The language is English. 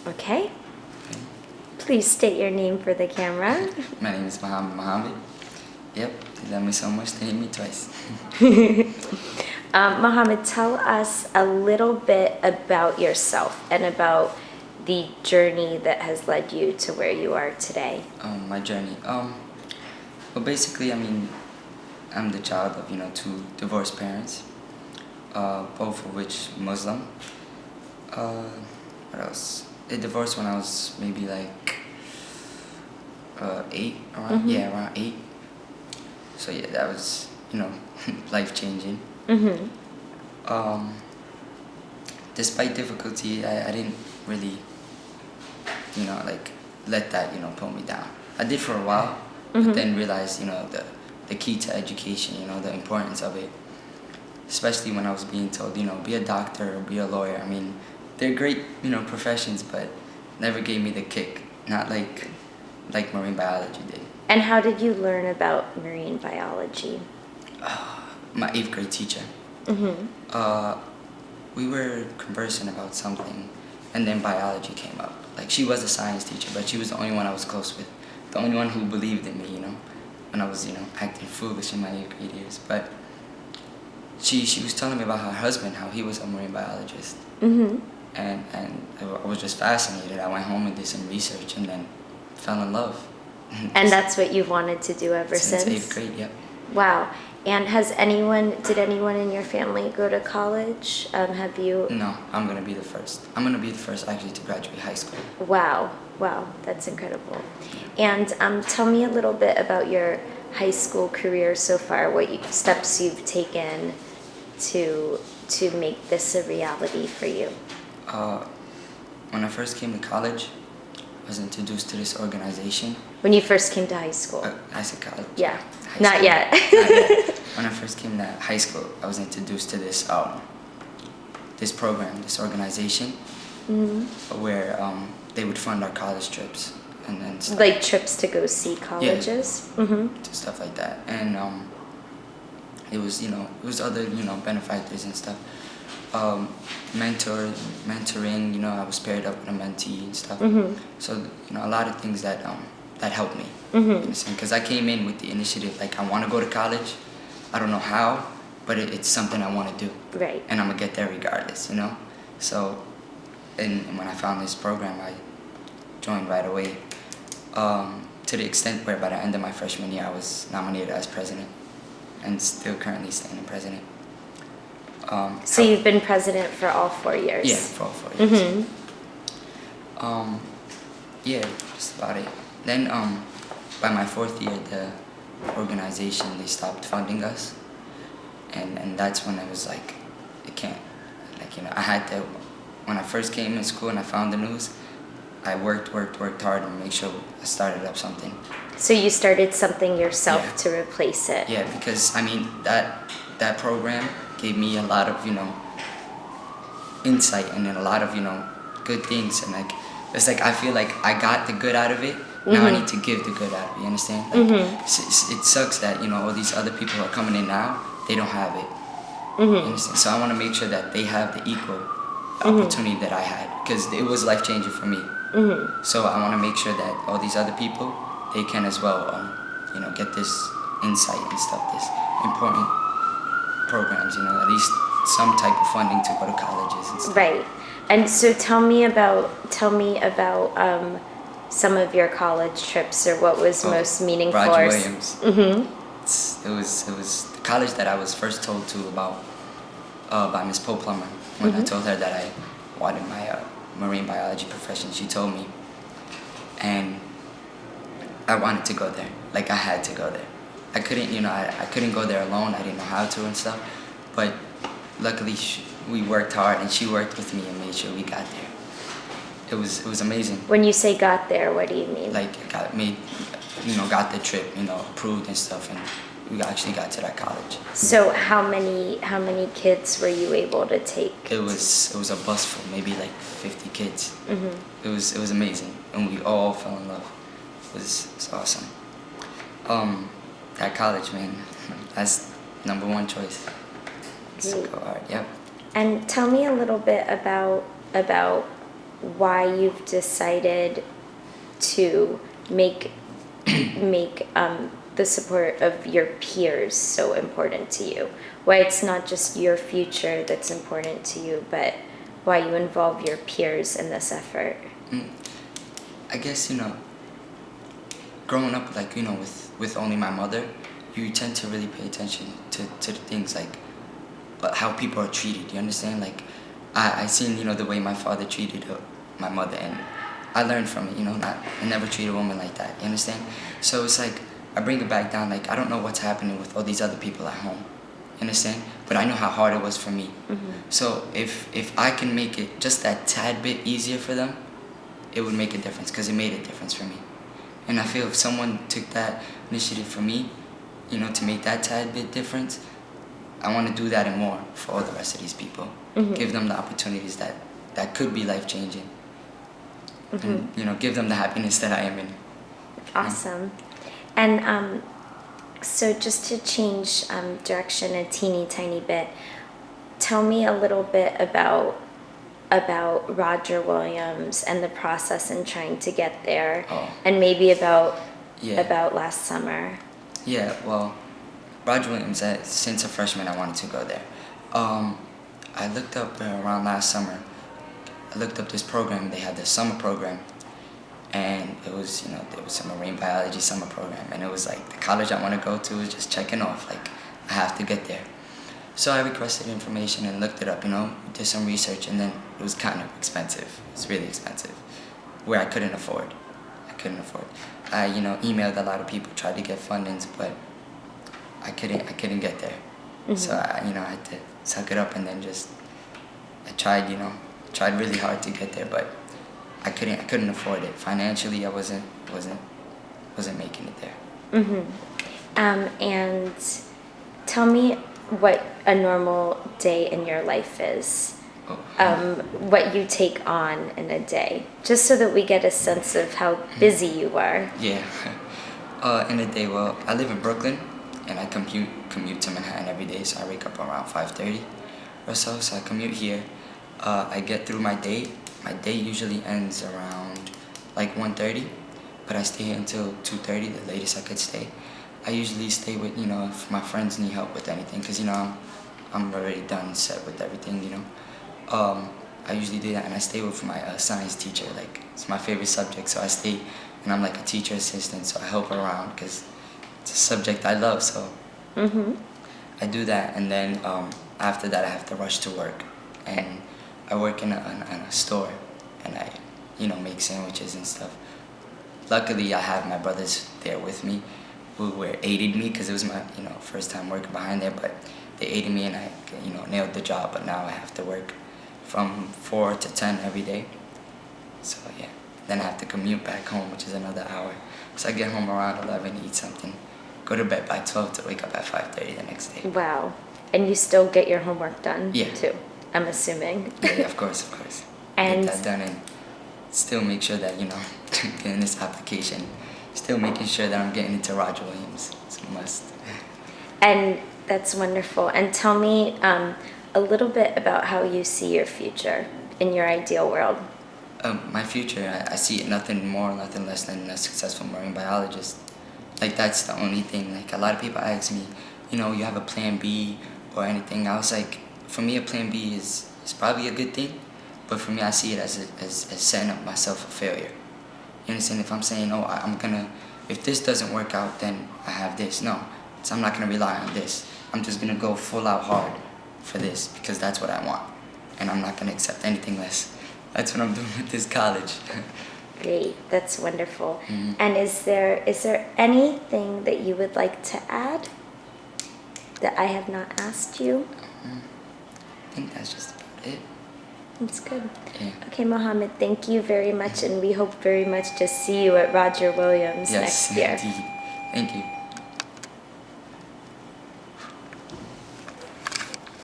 Okay. Please state your name for the camera. My name is Mohamed. Yep, they love me so much they hit me twice. Mohammed, tell us a little bit about yourself and about the journey that has led you to where you are today. My journey. Well, basically, I mean, I'm the child of two divorced parents, both of which Muslim. What else? They divorced when I was maybe like 8, around around 8. So yeah, that was life changing. Despite difficulty, I didn't really like let that pull me down. I did for a while, but then realized the key to education, the importance of it. Especially when I was being told, be a doctor or be a lawyer. I mean, they're great, professions, but never gave me the kick. Not like marine biology did. And how did you learn about marine biology? My 8th grade teacher. We were conversing about something, and then biology came up. Like, she was a science teacher, but she was the only one I was close with. The only one who believed in me, when I was, acting foolish in my 8th grade years. But she was telling me about her husband, how he was a marine biologist. And I was just fascinated. I went home and did some research and then fell in love. And that's what you've wanted to do ever since? Since 8th grade, yep. Wow. And did anyone in your family go to college? Have you? No, I'm going to be the first. I'm going to be the first actually to graduate high school. Wow, that's incredible. And tell me a little bit about your high school career so far, steps you've taken to make this a reality for you. When I first came to college, I was introduced to this organization. When you first came to high school? I said college. Yeah, Not school. Yet. Not yet. When I first came to high school, I was introduced to this this program, this organization, where they would fund our college trips and stuff. Like trips to go see colleges? Yeah, stuff like that. And it was other benefactors and stuff. Mentoring, I was paired up with a mentee and stuff. So a lot of things that helped me. Because I came in with the initiative, like, I want to go to college. I don't know how, but it's something I want to do. Right. And I'm gonna get there regardless, So, and when I found this program, I joined right away. To the extent where by the end of my freshman year, I was nominated as president, and still currently standing president. So you've been president for all 4 years? Yeah, for all 4 years. Yeah, just about it. Then, by my 4th year, the organization, they stopped funding us. And that's when I was like, it can't. Like, I had to, when I first came in school and I found the news, I worked hard and make sure I started up something. So you started something yourself Yeah. to replace it? Yeah, because, I mean, that program gave me a lot of, insight and then a lot of, good things. And, like, it's like I feel like I got the good out of it. Now I need to give the good out of it, you understand? Like, it sucks that, all these other people who are coming in now, they don't have it. You understand? So I want to make sure that they have the equal opportunity that I had, because it was life-changing for me. So I want to make sure that all these other people, they can as well, get this insight and stuff, this important programs, at least some type of funding to go to colleges and stuff. Right. And so tell me about some of your college trips, or what was most meaningful. Roger Williams. It was the college that I was first told to about by Miss Poe Plummer. When I told her that I wanted my marine biology profession, she told me, and I wanted to go there. Like, I had to go there. I couldn't, I couldn't go there alone. I didn't know how to and stuff. But luckily, we worked hard, and she worked with me and made sure we got there. It was amazing. When you say got there, what do you mean? Like, got the trip, approved and stuff, and we actually got to that college. So how many kids were you able to take? It was a bus full, maybe like 50 kids. It was amazing, and we all fell in love. It was awesome. That college, man, that's #1 choice. So go hard, yep. And tell me a little bit about why you've decided to make the support of your peers so important to you. Why it's not just your future that's important to you, but why you involve your peers in this effort. I guess, growing up, like, with only my mother, you tend to really pay attention to the things like how people are treated. You understand? Like, I seen, the way my father treated my mother, and I learned from it, I never treat a woman like that. You understand? So it's like, I bring it back down, like, I don't know what's happening with all these other people at home. You understand? But I know how hard it was for me. So if I can make it just that tad bit easier for them, it would make a difference, because it made a difference for me. And I feel if someone took that initiative for me, to make that tad bit difference, I want to do that and more for all the rest of these people. Give them the opportunities that could be life-changing. And, give them the happiness that I am in. Awesome. And so just to change direction a teeny tiny bit, tell me a little bit about Roger Williams and the process in trying to get there, and maybe about last summer. Yeah, well, Roger Williams, since a freshman, I wanted to go there. I looked up around last summer. I looked up this program. They had this summer program, and it was, there was a marine biology summer program, and it was like the college I want to go to was just checking off, like, I have to get there. So I requested information and looked it up, did some research, and then it was kind of expensive. It's really expensive, where I couldn't afford. I, emailed a lot of people, tried to get fundings, but I couldn't get there. So I had to suck it up, and then I tried really hard to get there, but I couldn't afford it. Financially, I wasn't making it there. And tell me what a normal day in your life is. What you take on in a day, just so that we get a sense of how busy you are. Yeah. In a day, well, I live in Brooklyn, and I commute to Manhattan every day, so I wake up around 5:30 or so I commute here. I get through my day. My day usually ends around like 1:30, but I stay here until 2:30, the latest I could stay. I usually stay with, if my friends need help with anything, because, I'm already done, set with everything, I usually do that, and I stay with my science teacher. Like, it's my favorite subject, so I stay, and I'm like a teacher assistant, so I help her around, because it's a subject I love, so I do that, and then after that I have to rush to work, and I work in a store, and I, make sandwiches and stuff. Luckily, I have my brothers there with me, who aided me, because it was my, first time working behind there, but they aided me, and I, nailed the job, but now I have to work from 4 to 10 every day. So yeah, then I have to commute back home, which is another hour. So I get home around 11, eat something, go to bed by 12 to wake up at 5:30 the next day. Wow. And you still get your homework done? Yeah. Too, I'm assuming. Yeah, of course. And get that done, and still make sure that, getting this application, still making sure that I'm getting into Roger Williams. It's a must. And that's wonderful. And tell me a little bit about how you see your future in your ideal world. My future, I see it nothing more, nothing less than a successful marine biologist. Like, that's the only thing. Like, a lot of people ask me, you have a plan B or anything. I was like, for me, a plan B is probably a good thing, but for me, I see it as setting up myself for failure. You understand? If I'm saying, if this doesn't work out, then I have this. No, so I'm not gonna rely on this. I'm just gonna go full out hard for this, because that's what I want, and I'm not gonna accept anything less. That's what I'm doing with this college. Great, that's wonderful. And is there anything that you would like to add that I have not asked you? I think that's just about it. That's good. Yeah. Okay, Mohamed, thank you very much, and we hope very much to see you at Roger Williams Yes, next year. indeed. Thank you.